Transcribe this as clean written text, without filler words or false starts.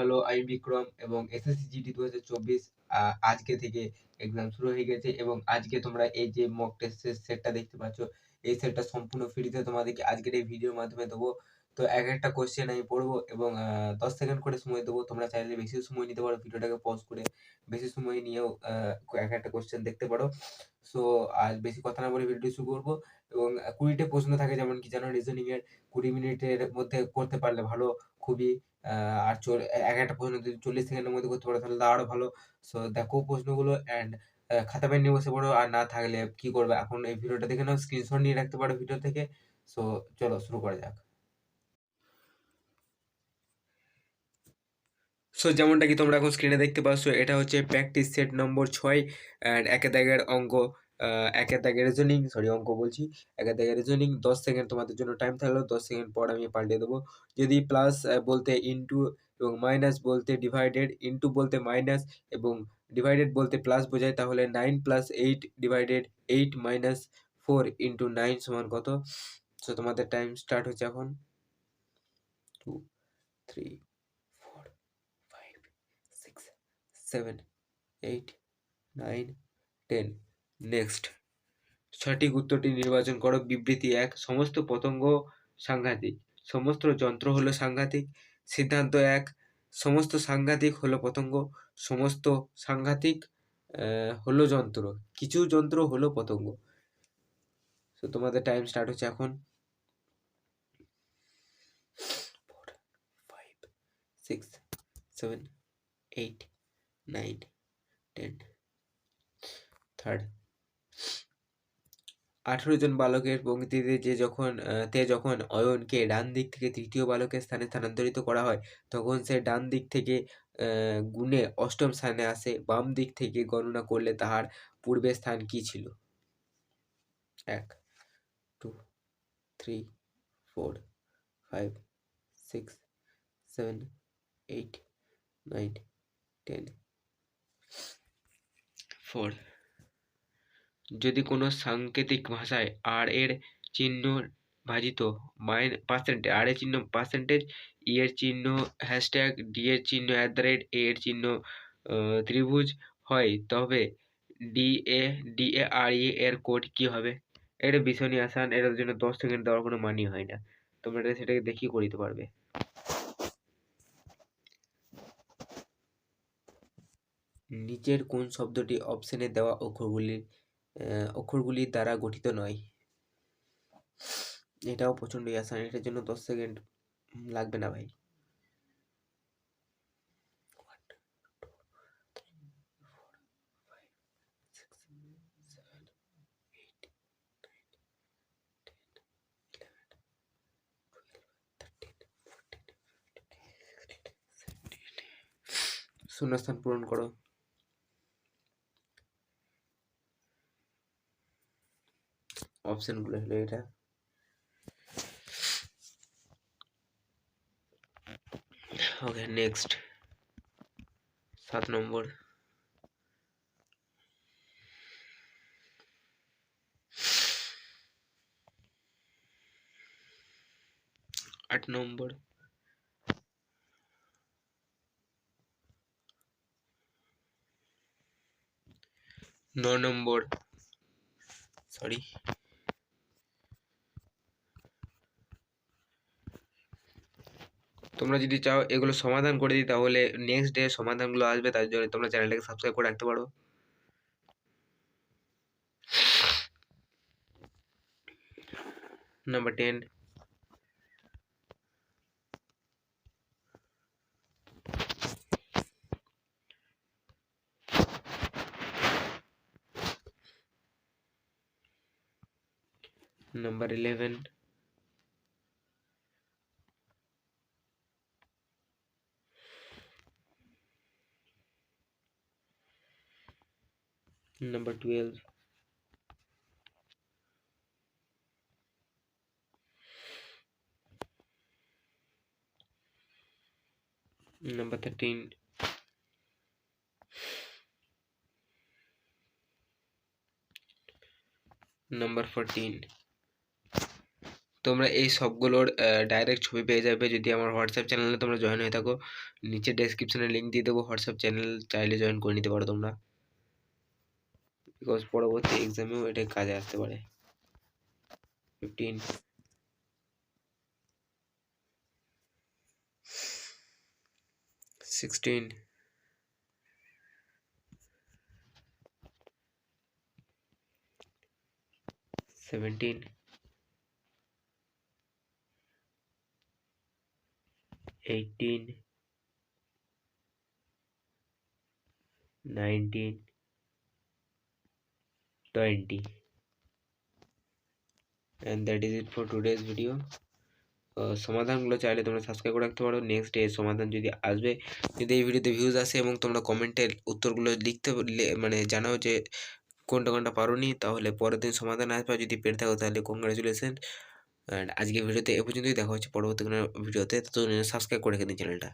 গেল। আমি বিক্রম এবং এসএসসি জিডি 2024 আজকে থেকে এক্সাম শুরু হয়ে গেছে এবং আজকে তোমরা এই যে মক টেস্টের সেটটা দেখতে পাচ্ছ, এই সেটটা সম্পূর্ণ ফ্রিতে তোমাদেরকে আজকের এই ভিডিওর মাধ্যমে দেবো। তো একটা কোয়েশ্চেন আমি পড়বো এবং 10 সেকেন্ড করে সময় দেবো। তোমরা চাইলে বেশি সময় নিতে পারো, ভিডিওটাকে পজ করে বেশি সময় নিয়েও একটা কোয়েশ্চেন দেখতে পারো। সো আর বেশি কথা না বলে ভিডিওটি শুরু করবো এবং 20টা প্রশ্ন থাকে, যেমন কি জানো রিজনিং এর 20 মিনিটের মধ্যে করতে পারলে ভালো খুবই। আর একটা প্রশ্ন যদি 40 সেকেন্ডের মধ্যে করতে পারো তাহলে আরো ভালো। সো দেখো প্রশ্নগুলো অ্যান্ড খাতা পেন নিয়ে বসে পড়ো। আর না থাকলে কি করবে, এখন এই ভিডিওটা দেখে নাও, স্ক্রিনশট নিয়ে রাখতে পারো ভিডিও থেকে। সো চলো শুরু করা যাক। সো যেমনটা কি তোমরা এখন স্ক্রিনে দেখতে পাচ্ছ, এটা হচ্ছে প্র্যাকটিস সেট নম্বর 6 অ্যান্ড একের দাগের অঙ্ক, একের দাগের রিজনিং, অঙ্ক বলছি, একের দাগের রিজনিং। 10 সেকেন্ড তোমাদের জন্য টাইম থাকলো, 10 সেকেন্ড পর আমি পাল্টে দেবো। যদি প্লাস বলতে ইনটু এবং মাইনাস বলতে ডিভাইডেড, ইনটু বলতে মাইনাস এবং ডিভাইডেড বলতে প্লাস বোঝায়, তাহলে 9 + 8 ডিভাইডেড 8 - 4 × 9 সমান কত? সো তোমাদের টাইম স্টার্ট হচ্ছে এখন। 2 3 4 5 6 7 8 9 10। নেক্সট, সঠিক উত্তরটি নির্বাচন করো। বিবৃতি 1, সমস্ত পতঙ্গ সাংঘাতিক, সমস্ত যন্ত্র হলো সাংঘাতিক। সিদ্ধান্ত 1, সমস্ত সাংঘাতিক হলো পতঙ্গ, সমস্ত সাংঘাতিক হলো যন্ত্র, কিছু যন্ত্র হলো পতঙ্গ। তো তোমাদের টাইম স্টার্ট হচ্ছে এখন। 4 5 6 7 8 9 10। থার্ড, 18 জন বালকের পংক্তিতে যখন অয়নকে ডান দিক থেকে তৃতীয় বালকের স্থানে স্থানান্তরিত করা হয়, তখন সে ডান দিক থেকে গুণে অষ্টম স্থানে আসে। বাম দিক থেকে গণনা করলে তাহার পূর্বের স্থান কি ছিল? 1 2 3 4 5 6 7 8 9 10। 4, যদি কোনো সাংকেতিক ভাষায় আর এর চিহ্ন ভাজিত আর এর চিহ্ন পার্সেন্টেজ, ই এর চিহ্ন হ্যাশট্যাগ, ডি এর চিহ্ন @ এ এর চিহ্ন ত্রিভুজ হয়, তবে DARE এর কোড কি হবে? এটা ভীষণই আসান, এটার জন্য 10 সেকেন্ড দেওয়ার কোনো মানি হয় না, তোমরা সেটাকে দেখিয়ে করে দিতে পারবে। নিচের কোন শব্দটি অপশনে দেওয়া অক্ষরগুলির দ্বারা গঠিত নয়? এটাও প্রচণ্ডই আসান, এটার জন্য 10 সেকেন্ড লাগবে না ভাই। 1 2 3 4 5 6 7 8 9 10 11 12 13 14 15 16 17। শূন্যস্থান পূরণ করো। অপশনগুলো হলো এটা। ওকে, নেক্সট 7 নম্বর, 8 নম্বর, 9 নম্বর, সরি, তোমরা যদি চাও এগুলো সমাধান করে দিই তাহলে নেক্সট ডে সমাধানগুলো আসবে, তার জন্য তোমরা চ্যানেলটাকে সাবস্ক্রাইব করে রাখতে পারো। Number 10, number 11, number 12, number 13, number 14। তোমরা এই সবগুলোর ডাইরেক্ট ছবি পেয়ে যাবে যদি আমার হোয়াটসঅ্যাপ চ্যানেলে তোমরা জয়েন হয়ে থাকো। নিচে ডেসক্রিপশনে লিঙ্ক দিয়ে দেবো, হোয়াটসঅ্যাপ চ্যানেল চাইলে জয়েন করে নিতে পারো তোমরা, বিকজ পরবর্তী এক্সামেও এটা কাজে আসতে পারে। 15 16 17 18 19 20 and that is it for today's video. সমাধানগুলো চাইলে তোমরা সাবস্ক্রাইব করে রাখতে পারো। নেক্সট ডে সমাধান যদি আসবে, যদি এই ভিডিওতে ভিউজ আসে এবং তোমরা কমেন্টের উত্তরগুলো লিখতে মানে জানাও যে কোনটা কোনটা পারোনি, তাহলে পরের দিন সমাধান আসবে। যদি পেরে থাকো তাহলে কংগ্রাচুলেশন। অ্যান্ড আজকে ভিডিওতে এ পর্যন্তই, দেখা হচ্ছে পরবর্তী কোনো ভিডিওতে। ততদিন সাবস্ক্রাইব করে রেখে দিন চ্যানেলটা।